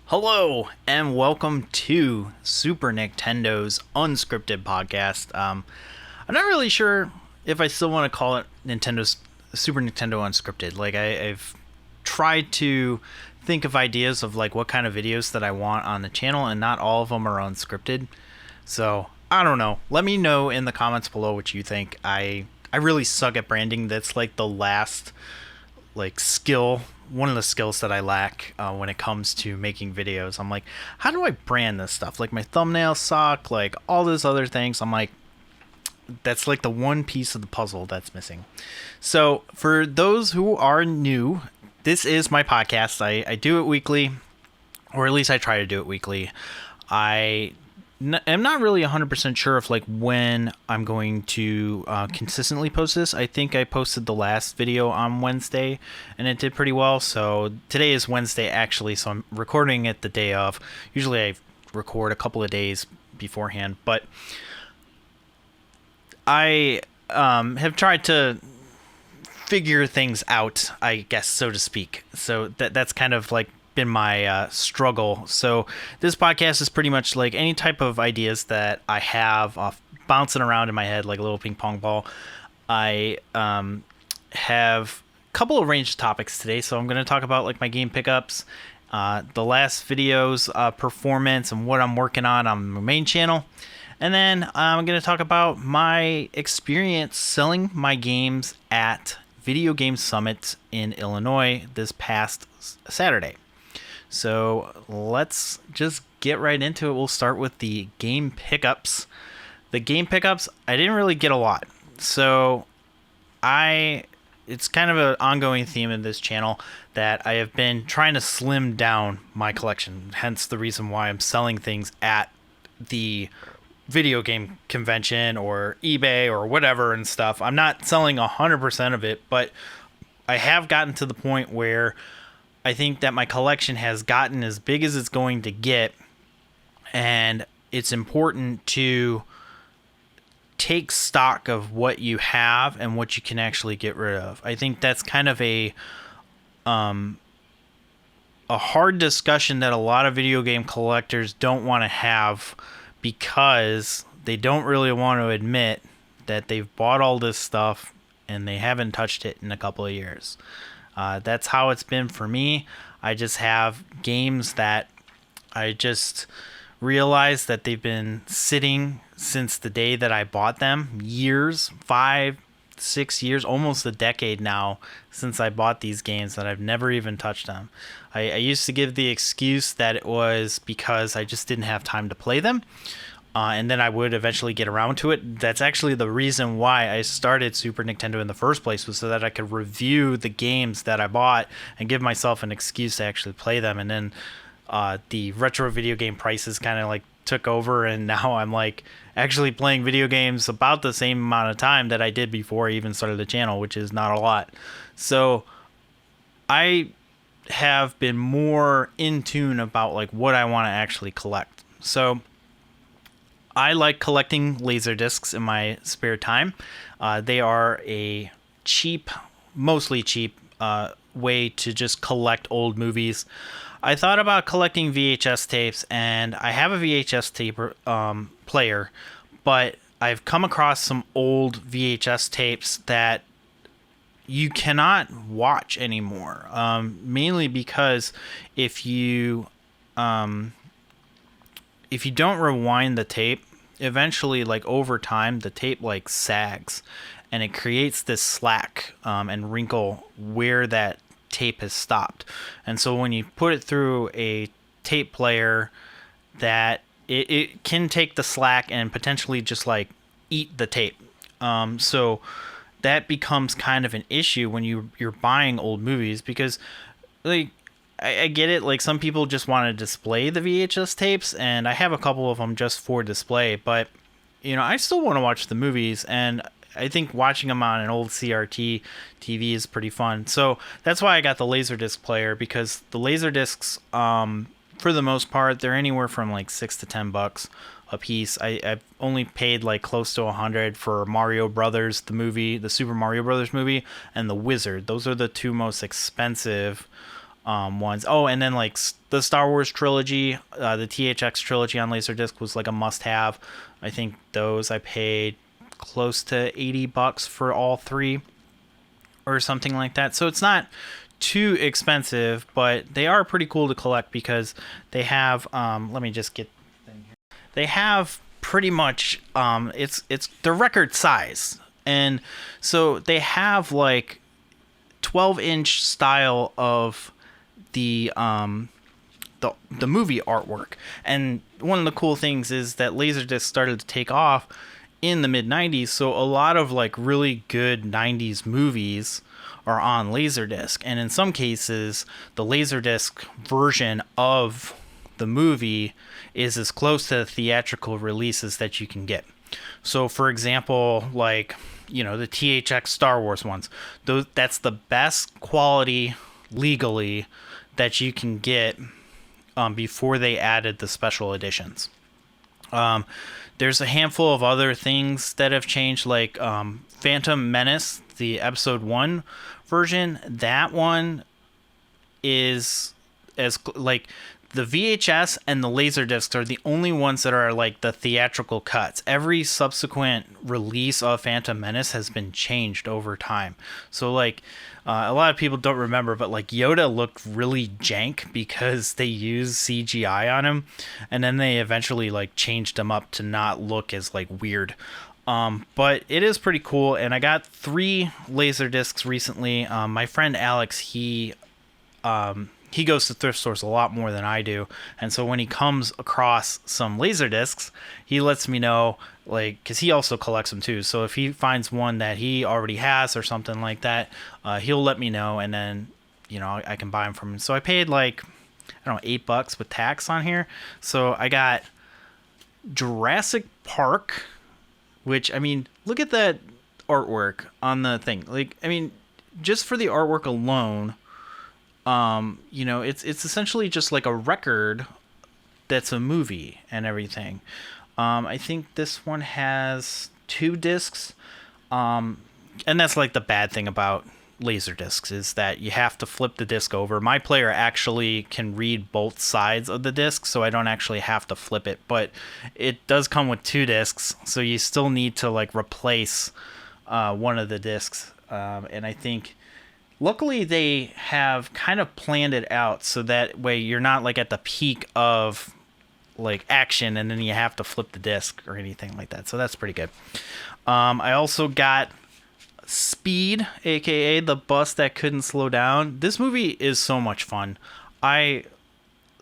Hello and welcome to Super Nintendo's unscripted podcast. I'm not really sure if I still want to call it Nintendo's Super Nintendo Unscripted. I've tried to think of ideas of like what kind of videos that I want on the channel, and not all of them are unscripted. So I don't know. Let me know in the comments below what you think. I really suck at branding. That's like the last skill, one of the skills that I lack when it comes to making videos. I'm like, how do I brand this stuff? Like my thumbnails suck, like all those other things. I'm like, that's like the one piece of the puzzle that's missing. So for those who are new, this is my podcast. I do it weekly, or at least I try to do it weekly. I'm not really 100% sure of like when I'm going to consistently post this. I think I posted the last video on Wednesday and it did pretty well. So today is Wednesday actually, so I'm recording it the day of. Usually I record a couple of days beforehand, but I have tried to figure things out, I guess, so to speak. So that's kind of like been my struggle. So this podcast is pretty much like any type of ideas that I have bouncing around in my head like a little ping pong ball. I have a couple of range of topics today, so I'm going to talk about like my game pickups, the last video's performance, and what I'm working on my main channel. And then I'm going to talk about my experience selling my games at Video Game Summit in Illinois this past Saturday. So let's just get right into it. We'll start with the game pickups. The game pickups, I didn't really get a lot. So it's kind of an ongoing theme in this channel that I have been trying to slim down my collection. Hence the reason why I'm selling things at the video game convention or eBay or whatever and stuff. I'm not selling 100% of it, but I have gotten to the point where I think that my collection has gotten as big as it's going to get, and it's important to take stock of what you have and what you can actually get rid of. I think that's kind of a hard discussion that a lot of video game collectors don't want to have, because they don't really want to admit that they've bought all this stuff and they haven't touched it in a couple of years. That's how it's been for me. I just have games that I just realized that they've been sitting since the day that I bought them. Years, 5-6 years, almost a decade now since I bought these games, that I've never even touched them. I used to give the excuse that it was because I just didn't have time to play them. And then I would eventually get around to it. That's actually the reason why I started Super Nintendo in the first place, was so that I could review the games that I bought and give myself an excuse to actually play them. And then the retro video game prices kind of like took over, and now I'm like actually playing video games about the same amount of time that I did before I even started the channel, which is not a lot. So I have been more in tune about like what I want to actually collect. So I like collecting LaserDiscs in my spare time. They are a cheap, mostly cheap, way to just collect old movies. I thought about collecting VHS tapes, and I have a VHS tape player, but I've come across some old VHS tapes that you cannot watch anymore, mainly because if you don't rewind the tape, eventually, like over time, the tape like sags, and it creates this slack and wrinkle where that tape has stopped. And so when you put it through a tape player, that it can take the slack and potentially just like eat the tape. So that becomes kind of an issue when you're buying old movies, because like I get it, like some people just want to display the VHS tapes, and I have a couple of them just for display, but you know, I still want to watch the movies, and I think watching them on an old CRT TV is pretty fun. So that's why I got the LaserDisc player, because the LaserDiscs, for the most part, they're anywhere from like $6 to $10 a piece. I've only paid like close to $100 for Mario Brothers, the movie, the Super Mario Brothers movie, and The Wizard. Those are the two most expensive ones. Oh, and then like the Star Wars trilogy, the THX trilogy on LaserDisc was like a must-have. I think those I paid close to $80 for all three or something like that. So it's not too expensive, but they are pretty cool to collect because they have let me just get the thing here. They have pretty much it's the record size. And so they have like 12-inch style of the movie artwork. And one of the cool things is that LaserDisc started to take off in the mid 90s, so a lot of like really good 90s movies are on LaserDisc, and in some cases the LaserDisc version of the movie is as close to the theatrical releases that you can get. So for example, like, you know, the THX Star Wars ones, that's the best quality legally that you can get before they added the special editions. There's a handful of other things that have changed, like Phantom Menace, the episode 1 version. That one is as like the VHS and the LaserDiscs are the only ones that are like the theatrical cuts. Every subsequent release of Phantom Menace has been changed over time. So like a lot of people don't remember, but like Yoda looked really jank because they used CGI on him, and then they eventually like changed him up to not look as like weird. But it is pretty cool, and I got 3 LaserDiscs recently. My friend Alex, he goes to thrift stores a lot more than I do, and so when he comes across some LaserDiscs, he lets me know, like, because he also collects them too. So if he finds one that he already has or something like that, he'll let me know, and then, you know, I can buy them from him. So I paid like, I don't know, $8 with tax on here. So I got Jurassic Park, which, I mean, look at that artwork on the thing. Like, I mean, just for the artwork alone, you know, it's essentially just like a record that's a movie and everything. I think this one has 2 discs, and that's like the bad thing about LaserDiscs is that you have to flip the disc over. My player actually can read both sides of the disc, so I don't actually have to flip it, but it does come with 2 discs, so you still need to like replace one of the discs, and I think luckily they have kind of planned it out so that way you're not like at the peak of like action and then you have to flip the disc or anything like that. So that's pretty good. I also got Speed, aka the bus that couldn't slow down. This movie is so much fun. I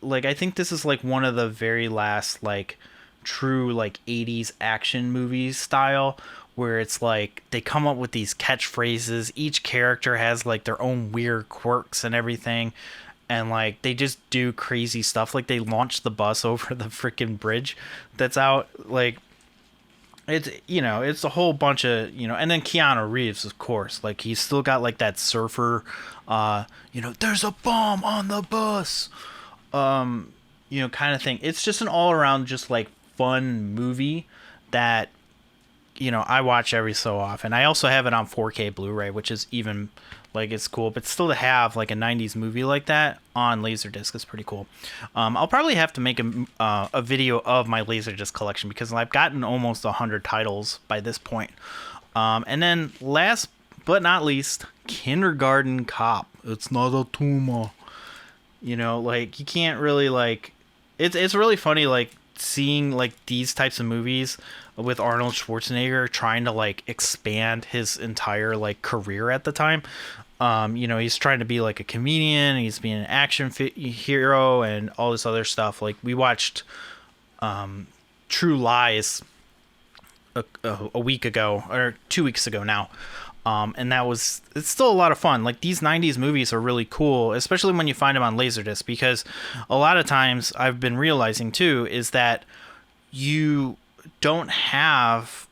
think this is like one of the very last like true like 80s action movies style, where it's like they come up with these catchphrases. Each character has like their own weird quirks and everything, and like they just do crazy stuff. Like they launch the bus over the freaking bridge that's out. Like it's, you know, it's a whole bunch of, you know, and then Keanu Reeves, of course, like he's still got like that surfer, you know, there's a bomb on the bus, you know, kind of thing. It's just an all around just like fun movie that, you know, I watch every so often. I also have it on 4K Blu-ray, which is even like, it's cool, but still to have like a 90s movie like that on LaserDisc is pretty cool. I'll probably have to make a video of my LaserDisc collection because I've gotten almost 100 titles by this point. And then last but not least, Kindergarten Cop. It's not a tumor. You know, like you can't really like, it's really funny like seeing like these types of movies with Arnold Schwarzenegger trying to like expand his entire like career at the time. You know, he's trying to be like a comedian, he's being an action hero and all this other stuff. Like we watched True Lies a week ago or 2 weeks ago now. And it's still a lot of fun. Like these 90s movies are really cool, especially when you find them on LaserDisc, because a lot of times I've been realizing too is that you don't have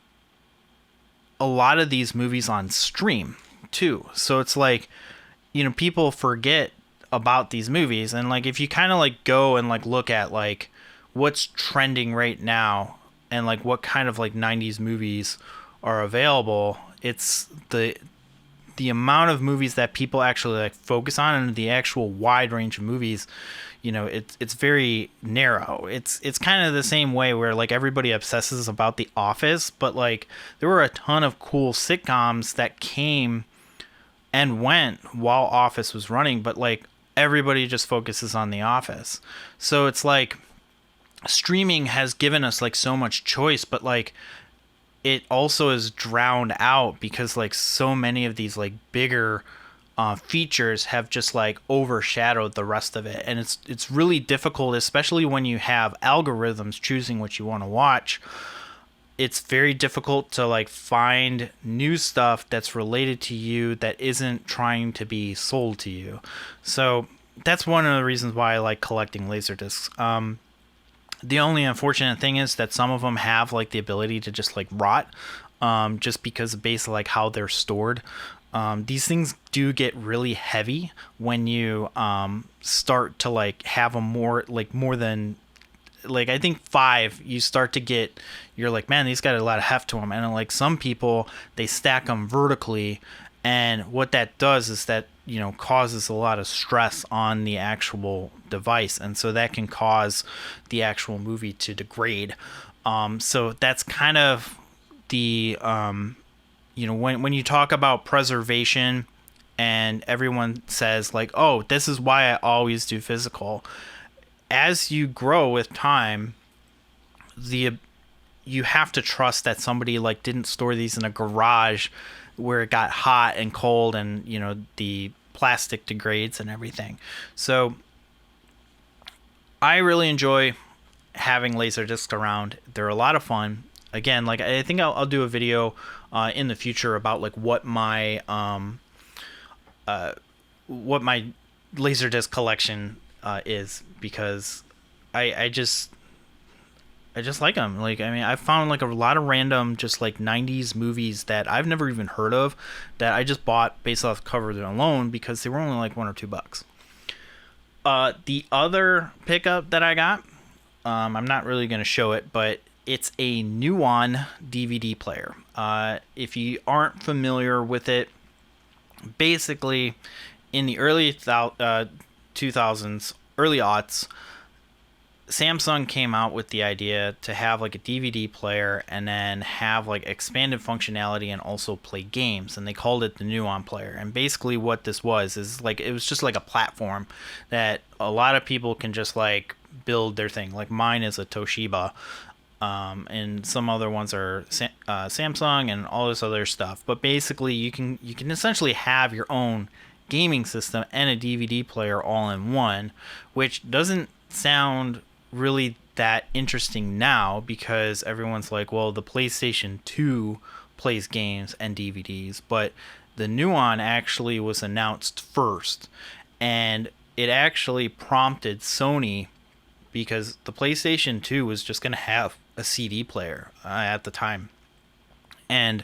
a lot of these movies on stream too. So it's like, you know, people forget about these movies, and like if you kind of like go and like look at like what's trending right now and like what kind of like 90s movies are available, it's the the amount of movies that people actually like focus on, and the actual wide range of movies, it's very narrow. It's kind of the same way where like everybody obsesses about The Office, but like there were a ton of cool sitcoms that came and went while Office was running, but like everybody just focuses on The Office. So it's like streaming has given us like so much choice, but like it also is drowned out because like so many of these like bigger features have just like overshadowed the rest of it, and it's really difficult, especially when you have algorithms choosing what you want to watch. It's very difficult to like find new stuff that's related to you that isn't trying to be sold to you. So that's one of the reasons why I like collecting LaserDiscs. The only unfortunate thing is that some of them have like the ability to just like rot, just because of basically like how they're stored. These things do get really heavy when you start to like have them more than like I think 5. You start to get, you're like, man, these got a lot of heft to them, and like some people they stack them vertically, and what that does is that causes a lot of stress on the actual device, and so that can cause the actual movie to degrade. So that's kind of the when you talk about preservation, and everyone says like, oh, this is why I always do physical. As you grow with time, you have to trust that somebody like didn't store these in a garage where it got hot and cold, and the plastic degrades and everything. So I really enjoy having LaserDiscs around. They're a lot of fun. Again, like I think I'll do a video in the future about like what my LaserDisc collection is, because I just like them. Like, I mean, I found like a lot of random just like 90s movies that I've never even heard of that I just bought based off the cover alone because they were only like $1 or $2. The other pickup that I got, I'm not really going to show it, but it's a Nuon DVD player. If you aren't familiar with it, basically in the early 2000s, early aughts, Samsung came out with the idea to have like a DVD player and then have like expanded functionality and also play games, and they called it the Nuon player. And basically what this was is like, it was just like a platform that a lot of people can just like build their thing. Like mine is a Toshiba, and some other ones are Samsung and all this other stuff. But basically you can essentially have your own gaming system and a DVD player all in one, which doesn't sound really that interesting now because everyone's like, well, the PlayStation 2 plays games and DVDs, but the Nuon actually was announced first, and it actually prompted Sony, because the PlayStation 2 was just going to have a CD player at the time, and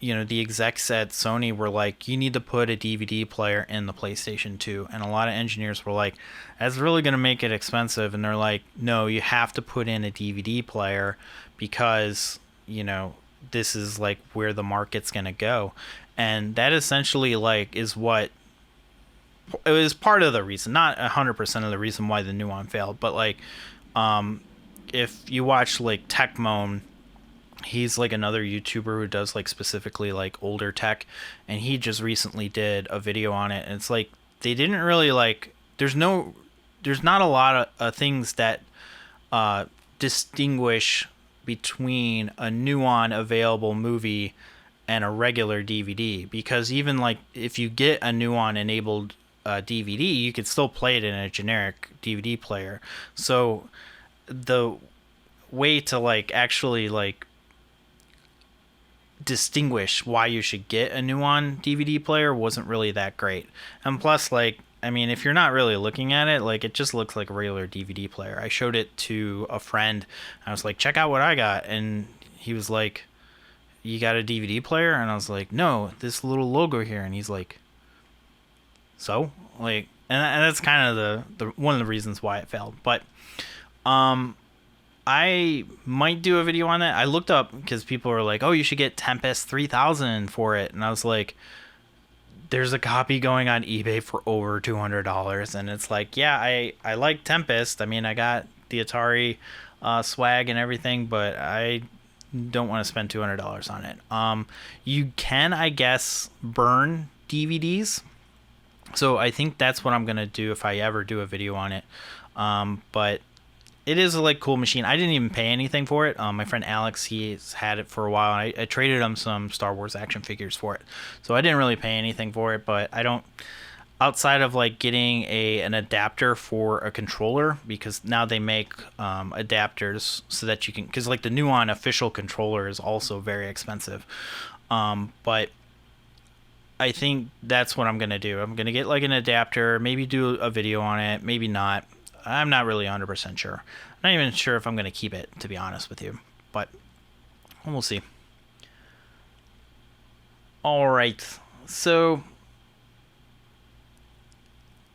the execs at Sony were like, you need to put a DVD player in the PlayStation 2. And a lot of engineers were like, that's really going to make it expensive. And they're like, no, you have to put in a DVD player because, this is like where the market's going to go. And that essentially like is what, it was part of the reason, not 100% of the reason why the Nuon failed. But like, if you watch like Techmoan, he's like another YouTuber who does like specifically like older tech, and he just recently did a video on it, and it's like they didn't really like, there's not a lot of things that distinguish between a Nuon available movie and a regular DVD, because even like if you get a Nuon enabled DVD, you could still play it in a generic DVD player. So the way to like actually like distinguish why you should get a Nuon DVD player wasn't really that great. And plus, like, I mean, if you're not really looking at it, like, it just looks like a regular DVD player. I showed it to a friend. I was like, check out what I got. And he was like, you got a DVD player? And I was like, no, this little logo here. And he's like, so? Like, and that's kind of the one of the reasons why it failed. But I I might do a video on that. I looked up because people were like, "Oh, you should get Tempest 3000 for it," and I was like, "There's a copy going on eBay for over $200," and it's like, yeah, I like Tempest. I mean, I got the Atari swag and everything, but I don't want to spend $200 on it. You can, I guess, burn DVDs. So I think that's what I'm gonna do if I ever do a video on it. But it is a cool machine. I didn't even pay anything for it. My friend Alex, he's had it for a while. And I traded him some Star Wars action figures for it, so I didn't really pay anything for it. But I don't, outside of getting an adapter for a controller, because now they make adapters so that you can, because the Nuon official controller is also very expensive. But I think that's what I'm gonna do. I'm gonna get an adapter, maybe do a video on it, maybe not. I'm not really 100% sure. I'm not even sure if I'm gonna keep it, to be honest with you, but we'll see. All right, so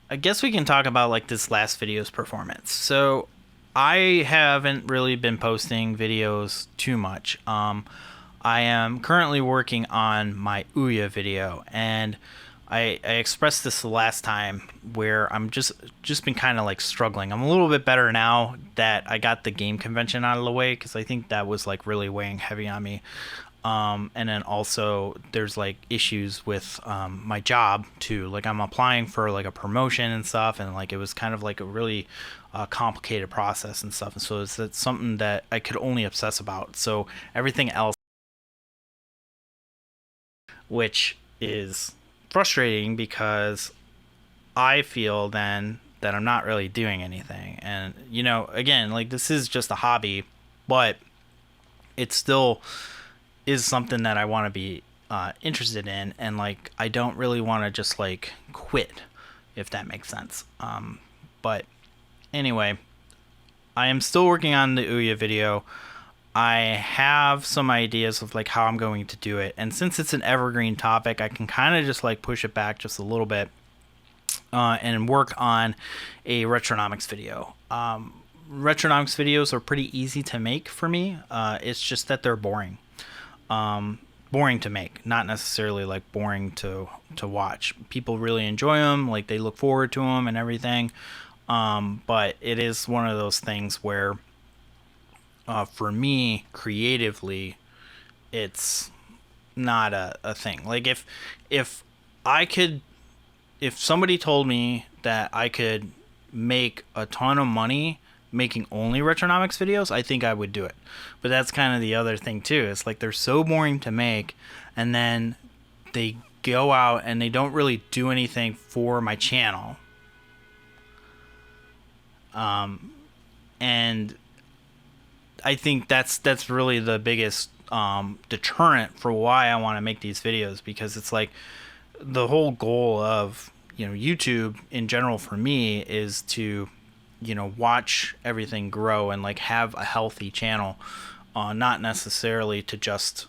I guess we can talk about this last video's performance. So I haven't really been posting videos too much. I am currently working on my Ouya video, and I expressed this the last time where I'm just been kind of struggling. I'm a little bit better now that I got the game convention out of the way, because I think that was really weighing heavy on me. And then also there's issues with my job too. I'm applying for a promotion and stuff, and it was kind of a really complicated process and stuff. And so it's something that I could only obsess about. So everything else, which is frustrating, because I feel then that I'm not really doing anything. And again, this is just a hobby, but it still is something that I want to be interested in, and I don't really want to just quit, if that makes sense. But anyway, I am still working on the Ouya video. I have some ideas of how I'm going to do it, and since it's an evergreen topic, I can kind of just push it back just a little bit and work on a Retronomics video. Retronomics videos are pretty easy to make for me. It's just that they're boring. Boring to make, not necessarily boring to watch. People really enjoy them, they look forward to them and everything. But it is one of those things where for me, creatively, it's not a thing. If somebody told me that I could make a ton of money making only Retronomics videos, I think I would do it. But that's kind of the other thing too. It's they're so boring to make, and then they go out and they don't really do anything for my channel. And I think that's really the biggest deterrent for why I want to make these videos, because it's the whole goal of YouTube in general for me is to watch everything grow and have a healthy channel, not necessarily to just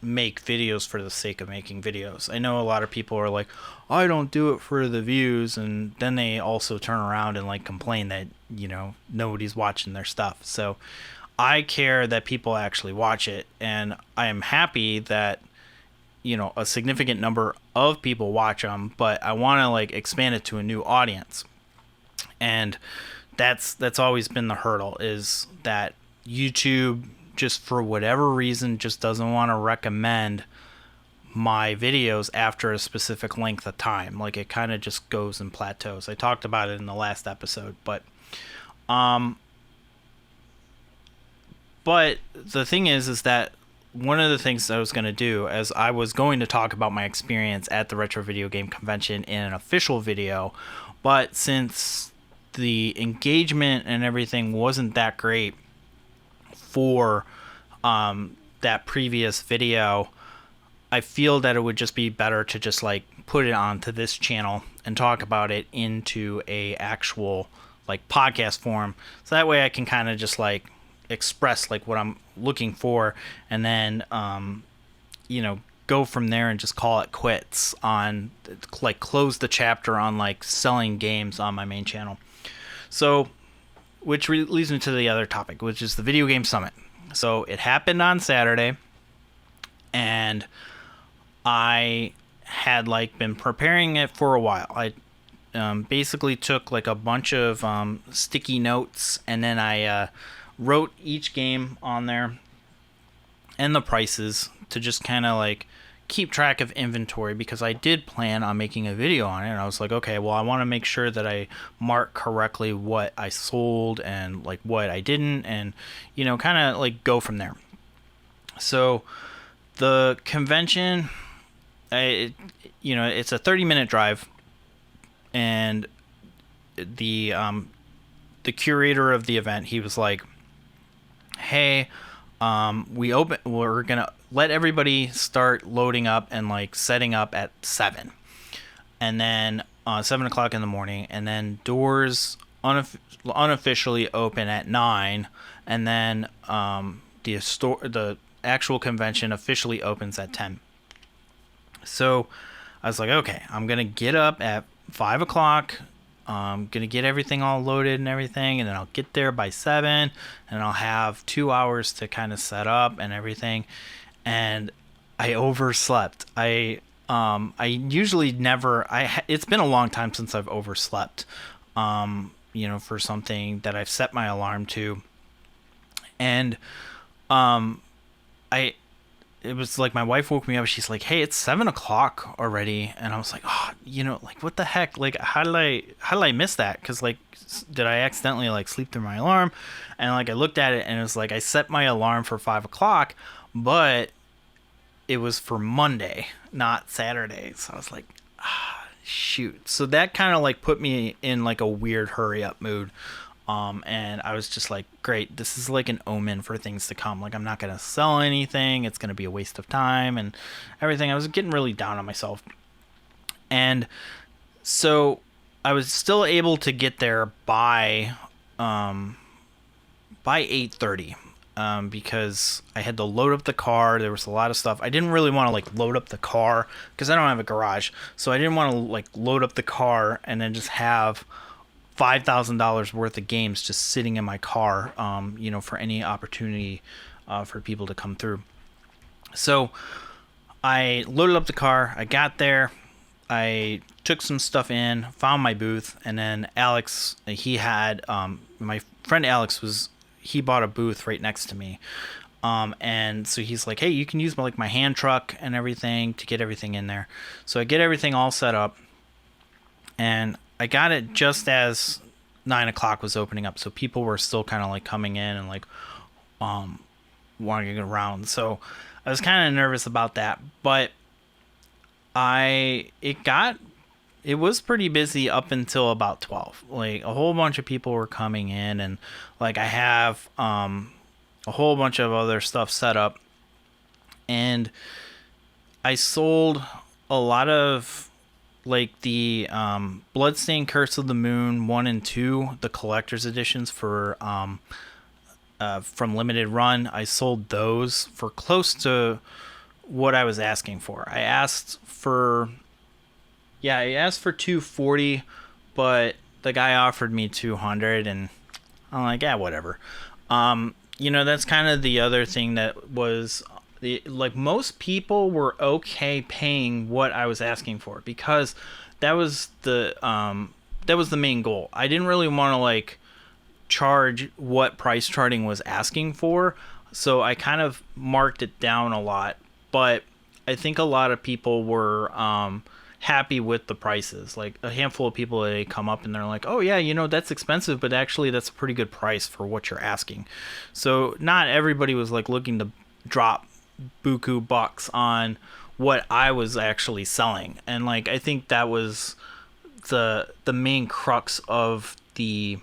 make videos for the sake of making videos. I know a lot of people are I don't do it for the views, and then they also turn around and complain that nobody's watching their stuff. So I care that people actually watch it, and I am happy that a significant number of people watch them, but I want to expand it to a new audience. And that's always been the hurdle, is that YouTube, just for whatever reason, just doesn't want to recommend my videos after a specific length of time. It kind of just goes and plateaus. I talked about it in the last episode, but the thing is that one of the things I was going to do, as I was going to talk about my experience at the Retro Video Game Convention in an official video, but since the engagement and everything wasn't that great for that previous video, I feel that it would just be better to just put it onto this channel and talk about it into a actual podcast form, so that way I can kind of just express what I'm looking for, and then go from there and just call it quits on close the chapter on selling games on my main channel. So which leads me to the other topic, which is the video game summit. So it happened on Saturday, and I had like been preparing it for a while. I basically took like a bunch of sticky notes, and then I wrote each game on there and the prices to just kind of like keep track of inventory, because I did plan on making a video on it, and I was like, okay, well, I want to make sure that I mark correctly what I sold and like what I didn't, and kind of like go from there. So the convention, it's a 30-minute drive, and the curator of the event, he was like, hey, we're gonna let everybody start loading up and like setting up at 7, and then 7 o'clock in the morning, and then doors unofficially open at 9, and then the actual convention officially opens at 10. So I was like, okay, I'm gonna get up at 5 o'clock. I'm gonna get everything all loaded and everything, and then I'll get there by 7, and I'll have 2 hours to kind of set up and everything. And I overslept. I usually never. It's been a long time since I've overslept. For something that I've set my alarm to, and it was like my wife woke me up. She's like, hey, it's 7 o'clock already. And I was like, oh, like what the heck? Like, how did I miss that? Cause like, did I accidentally like sleep through my alarm? And like, I looked at it, and it was like, I set my alarm for 5 o'clock, but it was for Monday, not Saturday. So I was like, shoot. So that kind of like put me in like a weird hurry up mood. And I was just like, great, this is like an omen for things to come. Like, I'm not going to sell anything. It's going to be a waste of time and everything. I was getting really down on myself. And so I was still able to get there by 8:30, because I had to load up the car. There was a lot of stuff. I didn't really want to like load up the car because I don't have a garage. So I didn't want to like load up the car and then just have $5,000 worth of games just sitting in my car, for any opportunity for people to come through. So I loaded up the car. I got there. I took some stuff in, found my booth, and then Alex, he had, my friend Alex he bought a booth right next to me. And so he's like, hey, you can use my hand truck and everything to get everything in there. So I get everything all set up, and I got it just as 9 o'clock was opening up, so people were still kind of like coming in and like wandering around. So I was kind of nervous about that, but it was pretty busy up until about 12. Like, a whole bunch of people were coming in, and like I have a whole bunch of other stuff set up, and I sold a lot of like the Bloodstained Curse of the Moon 1 and 2, the collector's editions for from Limited Run. I sold those for close to what I was asking for. I asked for $240, but the guy offered me $200, and I'm like, yeah, whatever. That's kind of the other thing that was like, most people were okay paying what I was asking for, because that was the main goal. I didn't really want to like charge what Price Charting was asking for, so I kind of marked it down a lot. But I think a lot of people were happy with the prices. Like, a handful of people, they come up and they're like, oh yeah, that's expensive, but actually that's a pretty good price for what you're asking. So not everybody was like looking to drop buku bucks on what I was actually selling. And like, I think that was the main crux of the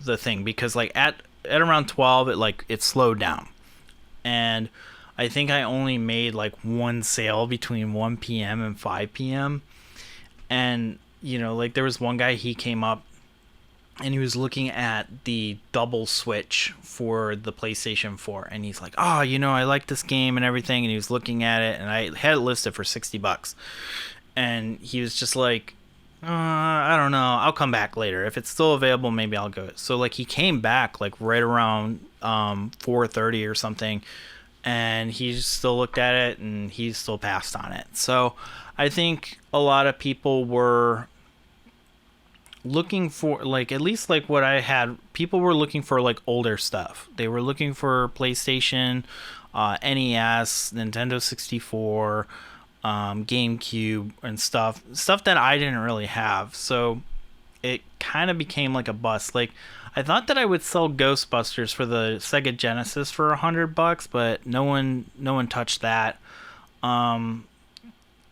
thing, because like at around 12 it slowed down, and I think I only made like one sale between 1 p.m. and 5 p.m. And like, there was one guy, he came up and he was looking at the double switch for the PlayStation 4, and he's like, oh, I like this game and everything, and he was looking at it, and I had it listed for $60, and he was just like, I don't know. I'll come back later. If it's still available, maybe I'll go. So like he came back like right around 4:30 or something, and he still looked at it and he still passed on it. So I think a lot of people were looking for, like, at least like what I had, people were looking for like older stuff. They were looking for PlayStation, NES, Nintendo 64, GameCube, and stuff that I didn't really have. So it kind of became like a bust. Like I thought that I would sell Ghostbusters for the Sega Genesis for $100, but no one touched that.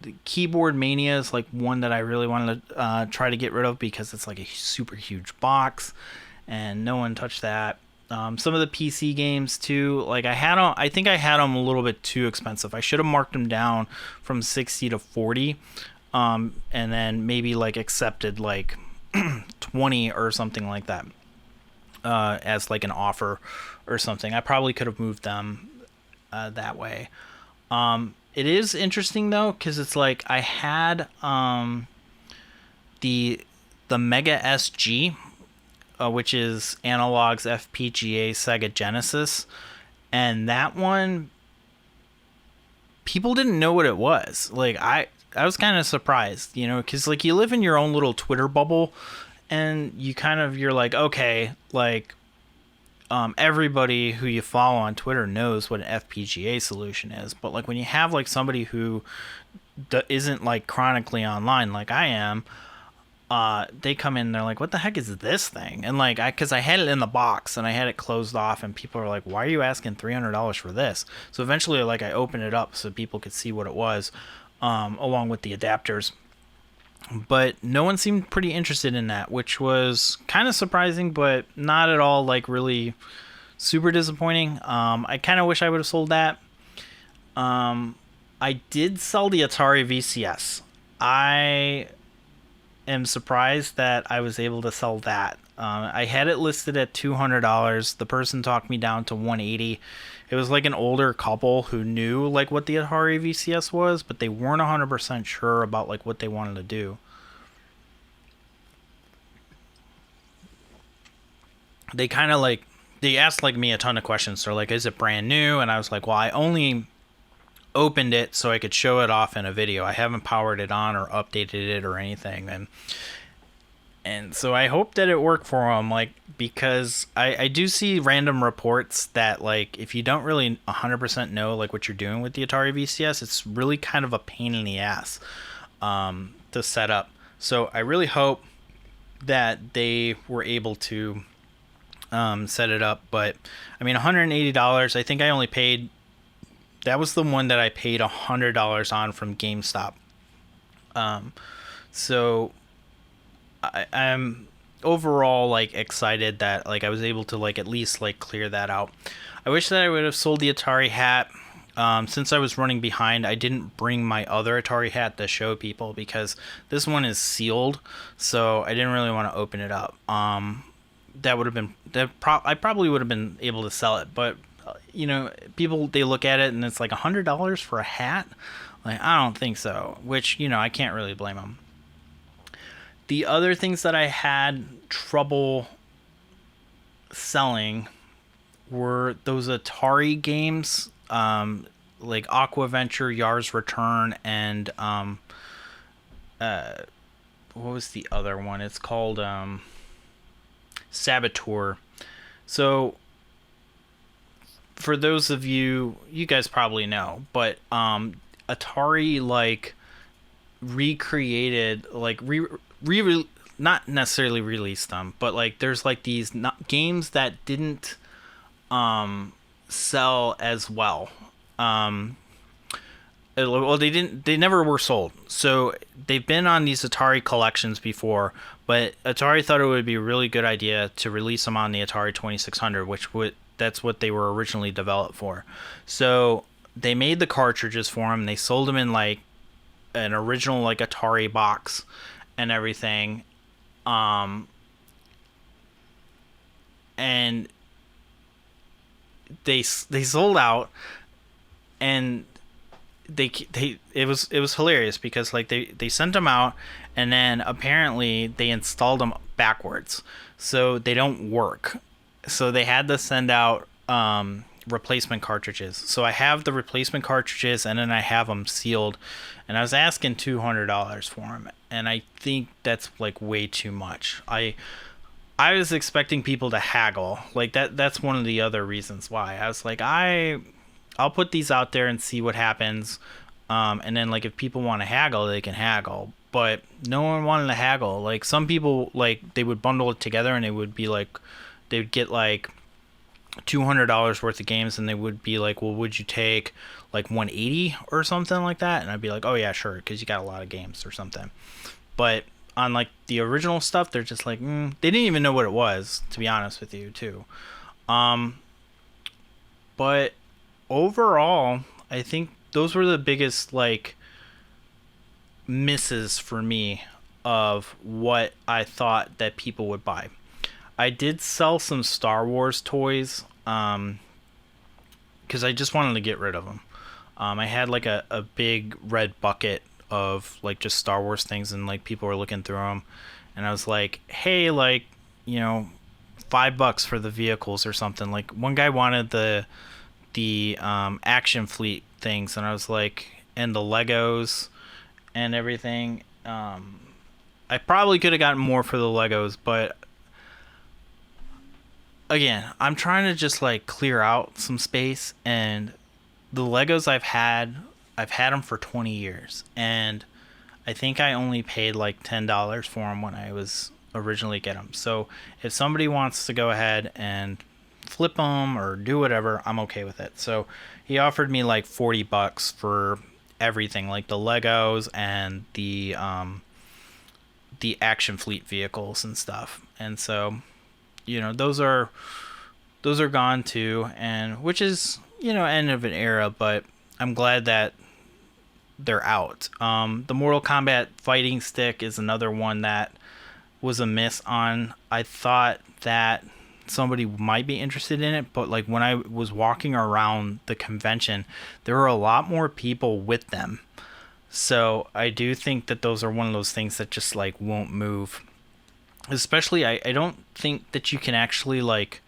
The Keyboard Mania is like one that I really wanted to try to get rid of because it's like a super huge box, and no one touched that. Some of the PC games too, like I think I had them a little bit too expensive. I should have marked them down from 60 to 40, and then maybe like accepted like 20 or something like that, as like an offer or something. I probably could have moved them that way. It is interesting though, because it's like I had the Mega SG, which is Analog's FPGA Sega Genesis, and that one people didn't know what it was. Like I was kind of surprised, because like you live in your own little Twitter bubble, and you're like, okay, like everybody who you follow on Twitter knows what an FPGA solution is, but like when you have like somebody who isn't like chronically online like I am, they come in and they're like, what the heck is this thing? And like because I had it in the box and I had it closed off, and people are like, why are you asking $300 for this? So eventually like I opened it up so people could see what it was, along with the adapters. But no one seemed pretty interested in that, which was kind of surprising, but not at all like really super disappointing. I kind of wish I would have sold that. I did sell the Atari VCS. I am surprised that I was able to sell that. I had it listed at $200. The person talked me down to $180. It was like an older couple who knew like what the Atari VCS was, but they weren't 100% sure about like what they wanted to do. They kind of like they asked like me a ton of questions. They're like, "Is it brand new?" And I was like, "Well, I only opened it so I could show it off in a video. I haven't powered it on or updated it or anything." And so I hope that it worked for them, like, because I do see random reports that like if you don't really 100% know like what you're doing with the Atari VCS, it's really kind of a pain in the ass to set up. So I really hope that they were able to set it up. But I mean, $180. I think I only paid. That was the one that I paid $100 on from GameStop. So I'm overall like excited that like I was able to like at least like clear that out. I wish that I would have sold the Atari hat. Since I was running behind, I didn't bring my other Atari hat to show people because this one is sealed, so I didn't really want to open it up. That would have been I probably would have been able to sell it, but people, they look at it and it's like $100 for a hat. Like, I don't think so, which I can't really blame them. The other things that I had trouble selling were those Atari games, like Aqua Venture, Yar's Return, and what was the other one? It's called Saboteur. So for those of you guys probably know, but Atari like recreated, like not necessarily released them, but like there's like these games that didn't sell as well. Well, they never were sold. So they've been on these Atari collections before, but Atari thought it would be a really good idea to release them on the Atari 2600, that's what they were originally developed for. So they made the cartridges for them. They sold them in like an original like Atari box and everything. And they sold out, and they it was hilarious because like they sent them out, and then apparently they installed them backwards, so they don't work. So they had to send out replacement cartridges. So I have the replacement cartridges, and then I have them sealed, and I was asking $200 for them, and I think that's like way too much. I was expecting people to haggle. Like that's one of the other reasons why. I was like, I'll put these out there and see what happens. And then like if people want to haggle, they can haggle. But no one wanted to haggle. Like some people, like they would bundle it together, and it would be like they would get like $200 worth of games, and they would be like, well, would you take like 180 or something like that? And I'd be like, oh yeah, sure, because you got a lot of games or something. But on like the original stuff, they're just like, they didn't even know what it was, to be honest with you too. But overall, I think those were the biggest like misses for me of what I thought that people would buy. I did sell some Star Wars toys because I just wanted to get rid of them. I had like a big red bucket of like just Star Wars things, and like people were looking through them, and I was like, hey, like, you know, $5 for the vehicles or something. Like one guy wanted the action fleet things, and I was like, and the Legos and everything. I probably could have gotten more for the Legos, but again, I'm trying to just like clear out some space, and the Legos I've had them for 20 years, and I think I only paid like $10 for them when I was originally get them. So if somebody wants to go ahead and flip them or do whatever, I'm okay with it. So he offered me like $40 for everything, like the Legos and the action fleet vehicles and stuff. And so, you know, those are gone too, and which is, you know, end of an era, but I'm glad that they're out. The Mortal Kombat fighting stick is another one that was a miss on. I thought that somebody might be interested in it, but like when I was walking around the convention, there were a lot more people with them. So I do think that those are one of those things that just like won't move. Especially, I don't think that you can actually like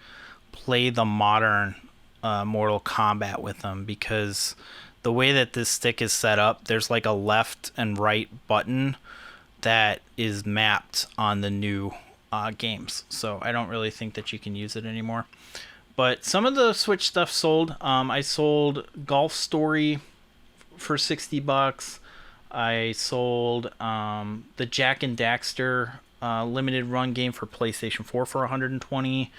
play the modern Mortal Kombat with them, because the way that this stick is set up, there's like a left and right button that is mapped on the new games. So I don't really think that you can use it anymore. But some of the Switch stuff sold. I sold Golf Story for $60. I sold the Jak and Daxter limited run game for PlayStation 4 for $120.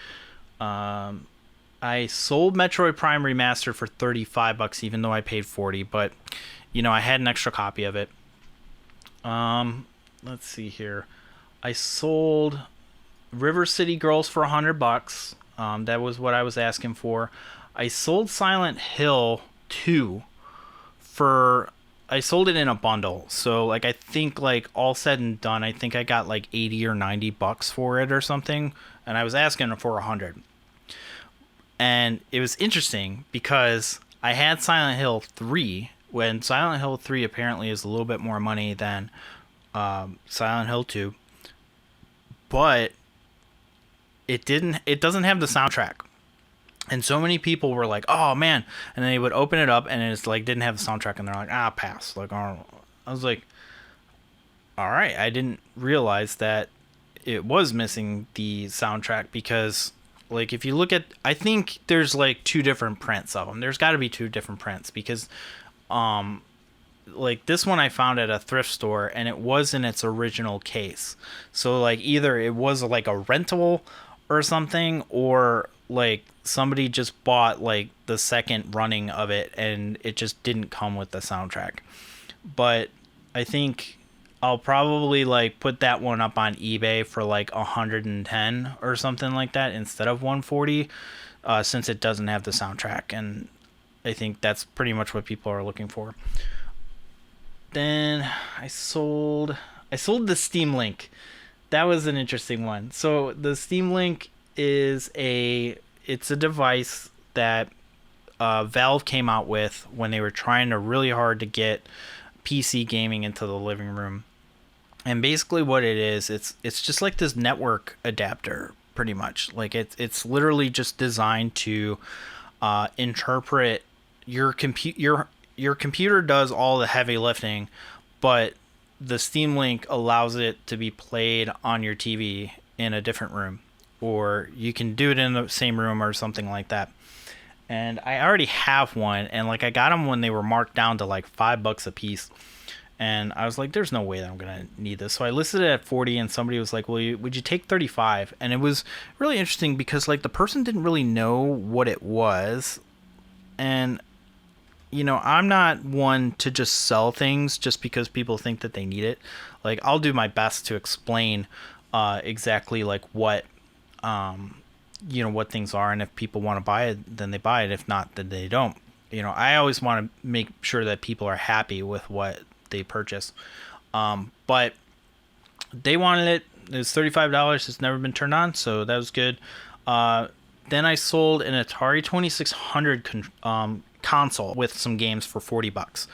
I sold Metroid Prime Remastered for $35, even though I paid $40. But you know, I had an extra copy of it. Let's see here. I sold River City Girls for $100. That was what I was asking for. I sold Silent Hill 2 for... I sold it in a bundle. So, like, I think, like, all said and done, I think I got, like, $80 or $90 for it or something. And I was asking for $100. And it was interesting because I had Silent Hill 3, when Silent Hill 3 apparently is a little bit more money than Silent Hill 2. But it doesn't have the soundtrack. And so many people were like, oh man, and then they would open it up and it's like didn't have the soundtrack, and they're like, pass. Like, I was like, all right, I didn't realize that it was missing the soundtrack, because like if you look at, I think there's like two different prints of them. There's got to be two different prints, because like this one I found at a thrift store and it was in its original case. So like either it was like a rental or something, or like somebody just bought like the second running of it and it just didn't come with the soundtrack. But I think I'll probably like put that one up on eBay for like 110 or something like that instead of 140, since it doesn't have the soundtrack, and I think that's pretty much what people are looking for. Then I sold the Steam Link. That was an interesting one. So the Steam Link is it's a device that Valve came out with when they were trying to really hard to get PC gaming into the living room. And basically what it is, it's just like this network adapter, pretty much. Like it's literally just designed to interpret your computer does all the heavy lifting, but the Steam Link allows it to be played on your TV in a different room, or you can do it in the same room or something like that. And I already have one, and like I got them when they were marked down to like $5 a piece. And I was like, there's no way that I'm going to need this. So I listed it at 40, and somebody was like, well, would you take 35? And it was really interesting because like the person didn't really know what it was. And, you know, I'm not one to just sell things just because people think that they need it. Like, I'll do my best to explain exactly like what, you know, what things are. And if people want to buy it, then they buy it. If not, then they don't. You know, I always want to make sure that people are happy with what they purchase. But they wanted it. It was $35. It's never been turned on, so that was good. Then I sold an Atari 2600 console with some games for $40.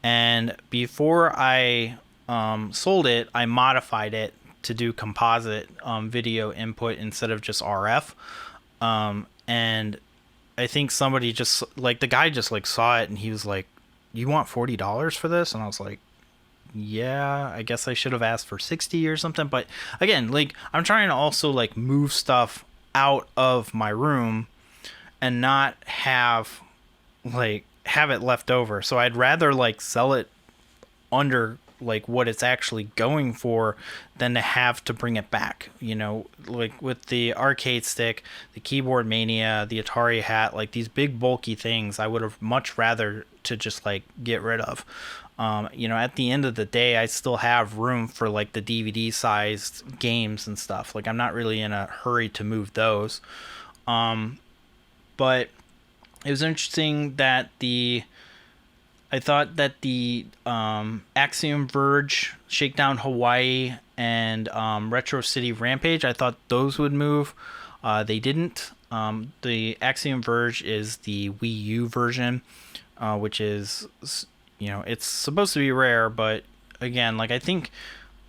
And before I sold it, I modified it to do composite video input instead of just RF. And I think somebody just like the guy just like saw it and he was like, you want $40 for this? And I was like, yeah, I guess I should have asked for 60 or something. But again, like I'm trying to also like move stuff out of my room and not have it left over. So I'd rather like sell it under like what it's actually going for than to have to bring it back, you know, like with the arcade stick, the keyboard mania, the Atari hat, like these big bulky things I would have much rather to just like get rid of. You know, at the end of the day, I still have room for like the DVD sized games and stuff. Like I'm not really in a hurry to move those. But it was interesting that I thought that the Axiom Verge, Shakedown Hawaii, and Retro City Rampage, I thought those would move. They didn't. The Axiom Verge is the Wii U version, which is, you know, it's supposed to be rare, but again, like I think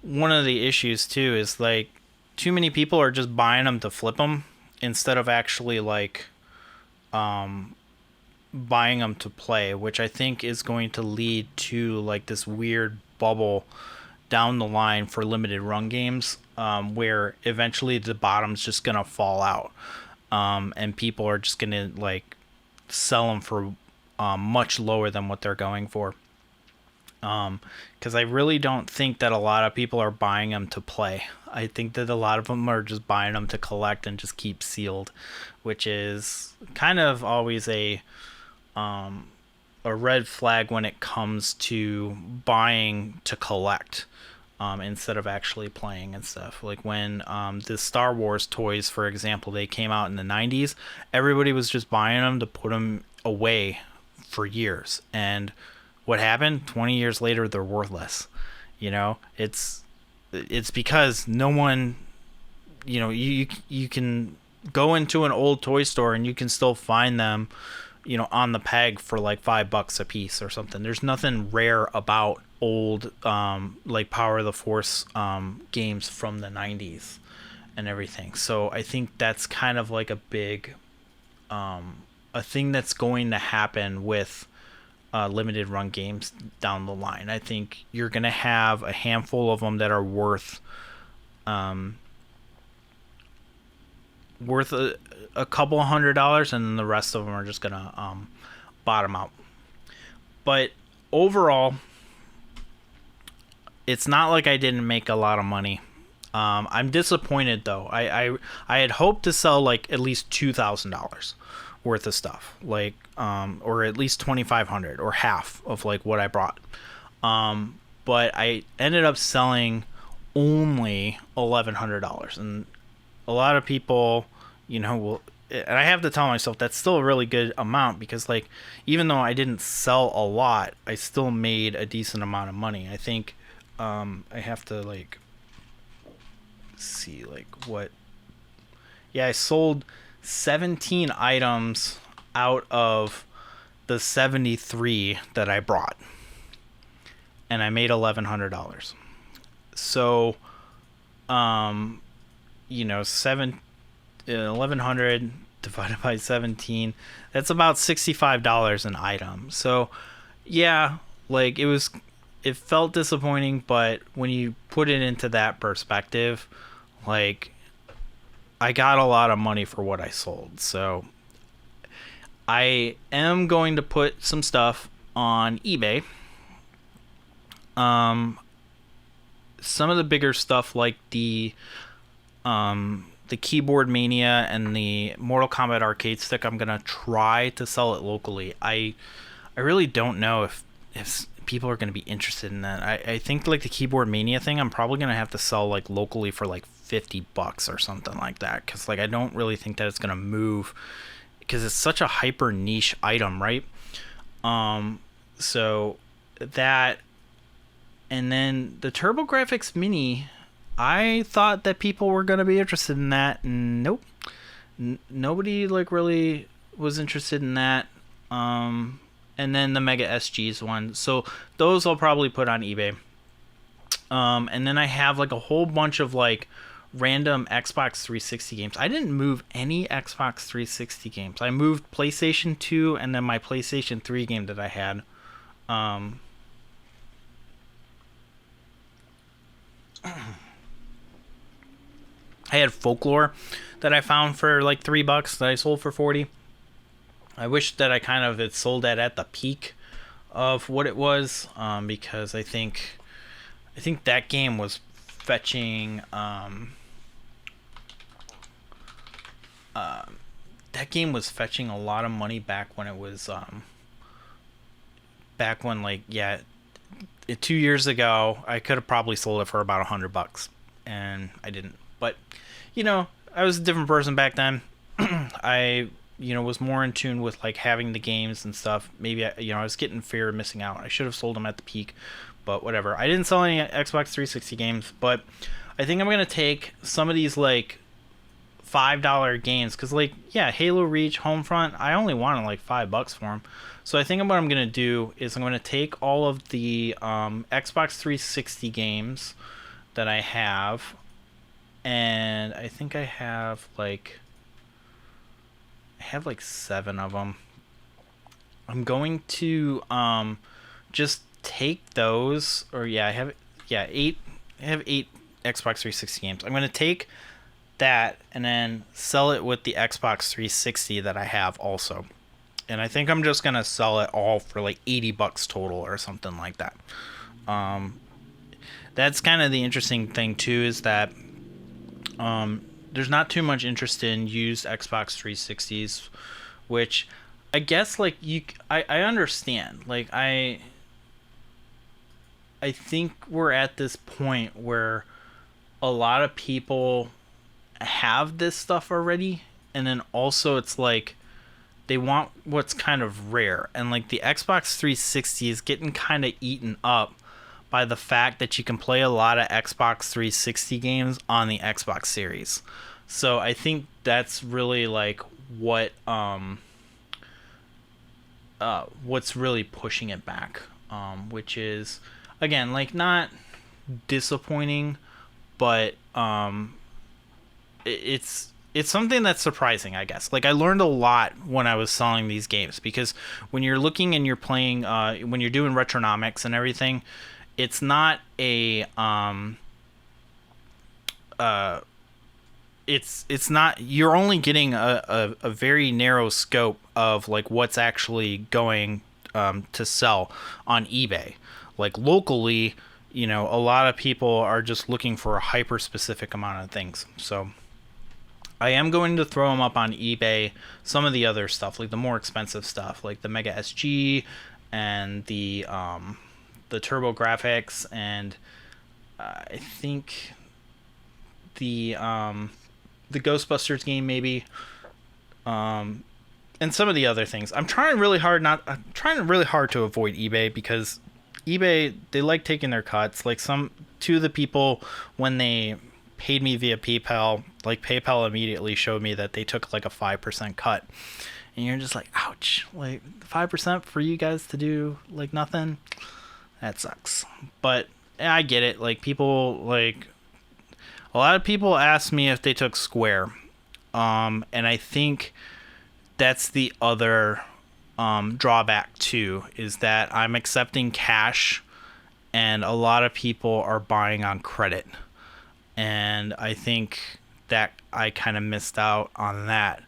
one of the issues too is like too many people are just buying them to flip them instead of actually like buying them to play, which I think is going to lead to like this weird bubble down the line for limited run games, where eventually the bottom's just gonna fall out, and people are just gonna like sell them for much lower than what they're going for. Because I really don't think that a lot of people are buying them to play. I think that a lot of them are just buying them to collect and just keep sealed, which is kind of always a red flag when it comes to buying to collect, instead of actually playing and stuff. Like when the Star Wars toys, for example, they came out in the 90s, everybody was just buying them to put them away for years. And what happened? 20 years later, they're worthless. You know, it's because no one, you know, you can go into an old toy store and you can still find them, you know, on the peg for like $5 a piece or something. There's nothing rare about old like Power of the Force games from the 90s and everything. So I think that's kind of like a big a thing that's going to happen with limited run games down the line. I think you're going to have a handful of them that are worth a couple $100, and then the rest of them are just gonna bottom out. But overall, it's not like I didn't make a lot of money. I'm disappointed though. I had hoped to sell like at least $2,000 worth of stuff, like or at least $2,500 or half of like what I brought. But I ended up selling only $1,100, and a lot of people, you know, will, and I have to tell myself that's still a really good amount, because like even though I didn't sell a lot, I still made a decent amount of money. I think I have to like see like what, yeah, I sold 17 items out of the 73 that I brought, and I made $1,100. So, 1,100 divided by 17, that's about $65 an item. So, yeah, like it felt disappointing, but when you put it into that perspective, like, I got a lot of money for what I sold. So I am going to put some stuff on eBay. Some of the bigger stuff, like the Keyboard Mania and the Mortal Kombat arcade stick, I'm gonna try to sell it locally. I really don't know if people are gonna be interested in that. I think like the Keyboard Mania thing, I'm probably gonna have to sell like locally for like $50 or something like that, because like I don't really think that it's gonna move, because it's such a hyper niche item, right? So that, and then the TurboGrafx Mini, I thought that people were gonna be interested in that, and nope, nobody like really was interested in that. And then the Mega SGs one, so those I'll probably put on eBay. And then I have like a whole bunch of like random Xbox 360 games. I didn't move any Xbox 360 games. I moved PlayStation 2 and then my PlayStation 3 game that I had. I had Folklore that I found for like $3 that I sold for 40. I wish that I kind of had sold that at the peak of what it was, because I think that game was fetching a lot of money back when it was back when, like, 2 years ago I could have probably sold it for about $100, and I didn't. But I was a different person back then. I was more in tune with like having the games and stuff. Maybe I was getting fear of missing out. I should have sold them at the peak, but whatever. I didn't sell any Xbox 360 games, but I think I'm gonna take some of these like $5 games, because like Halo Reach, Homefront, I only wanted like $5 for them. So I think what I'm gonna do is I'm gonna take all of the Xbox 360 games that I have, and I think I have like 7 of them. I'm going to just take those, or I have 8. I have 8 Xbox 360 games. I'm going to take that and then sell it with the Xbox 360 that I have also. And I think I'm just going to sell it all for like $80 total or something like that. That's kind of the interesting thing too, is that there's not too much interest in used Xbox 360s, which I guess like I understand. Like I think we're at this point where a lot of people have this stuff already, and then also it's like they want what's kind of rare, and like the Xbox 360 is getting kind of eaten up by the fact that you can play a lot of Xbox 360 games on the Xbox Series. So I think that's really like what's really pushing it back, which is, again, like, not disappointing, but it's something that's surprising, I guess. Like, I learned a lot when I was selling these games, because when you're looking and you're playing, when you're doing retronomics and everything, it's not a it's not, you're only getting a very narrow scope of like what's actually going to sell on eBay. Like locally, a lot of people are just looking for a hyper specific amount of things. So I am going to throw them up on eBay. Some of the other stuff, like the more expensive stuff, like the Mega SG and the TurboGrafx, and I think the Ghostbusters game maybe, and some of the other things. I'm trying really hard to avoid eBay, because eBay, they like taking their cuts. Like two of the people, when they paid me via PayPal, like PayPal immediately showed me that they took like a 5% cut. and you're just like, ouch, like 5% for you guys to do like nothing, that sucks. But I get it. Like, people, like, a lot of people ask me if they took Square, and I think that's the other drawback too, is that I'm accepting cash, and a lot of people are buying on credit, and I think that I kind of missed out on that.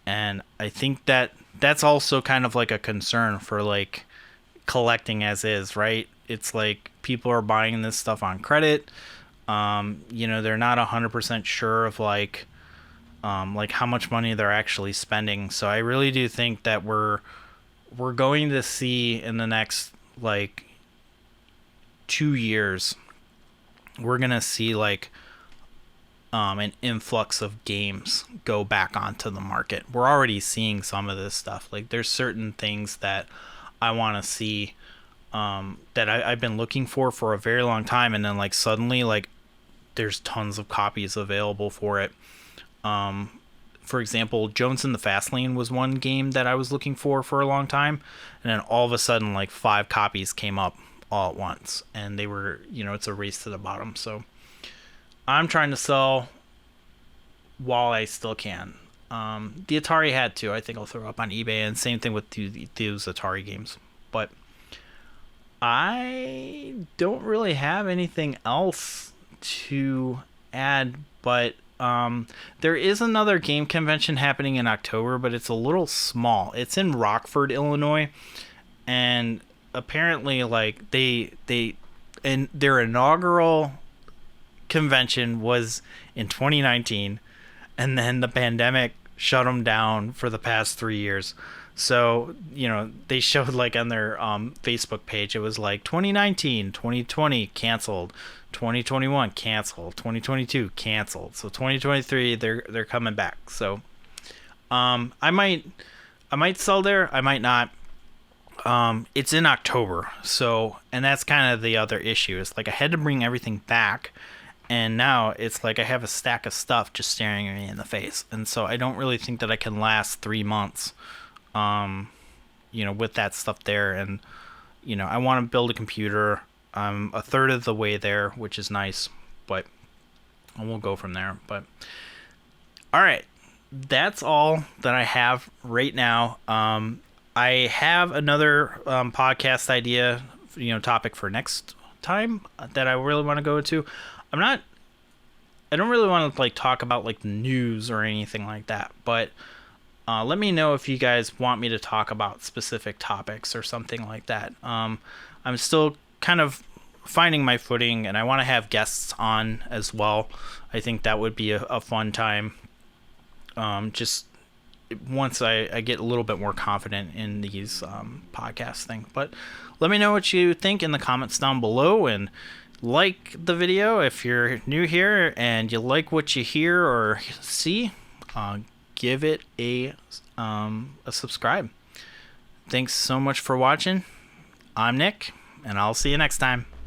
And I think that that's also kind of like a concern for like collecting as is, right? It's like people are buying this stuff on credit. They're not 100% sure of like how much money they're actually spending. So I really do think that we're going to see in the next like 2 years, we're gonna see like an influx of games go back onto the market. We're already seeing some of this stuff. Like, there's certain things that I want to see, that I've been looking for a very long time, and then like suddenly like there's tons of copies available for it. For example, Jones in the Fast Lane was one game that I was looking for a long time, and then all of a sudden like 5 copies came up all at once, and they were, it's a race to the bottom. So I'm trying to sell while I still can. The Atari had to. I think I'll throw up on eBay, and same thing with those Atari games. But I don't really have anything else to add, but there is another game convention happening in October, but it's a little small. It's in Rockford, Illinois, and apparently like their inaugural convention was in 2019, and then the pandemic shut them down for the past 3 years. So, they showed like on their Facebook page, it was like 2019, 2020 canceled, 2021 canceled, 2022 canceled. So 2023 they're coming back. So I might sell there, I might not. It's in October. So, and that's kind of the other issue. It's like I had to bring everything back, and now it's like I have a stack of stuff just staring at me in the face. And so I don't really think that I can last 3 months, with that stuff there. And, I want to build a computer. I'm a third of the way there, which is nice, but we'll go from there. But all right, that's all that I have right now. I have another podcast idea, topic for next time that I really want to go to. I don't really want to like talk about like the news or anything like that, but let me know if you guys want me to talk about specific topics or something like that. I'm still kind of finding my footing, and I want to have guests on as well. I think that would be a fun time. Just once I get a little bit more confident in these podcast thing. But let me know what you think in the comments down below, and like the video if you're new here and you like what you hear or see. Give it a subscribe. Thanks so much for watching. I'm Nick, and I'll see you next time.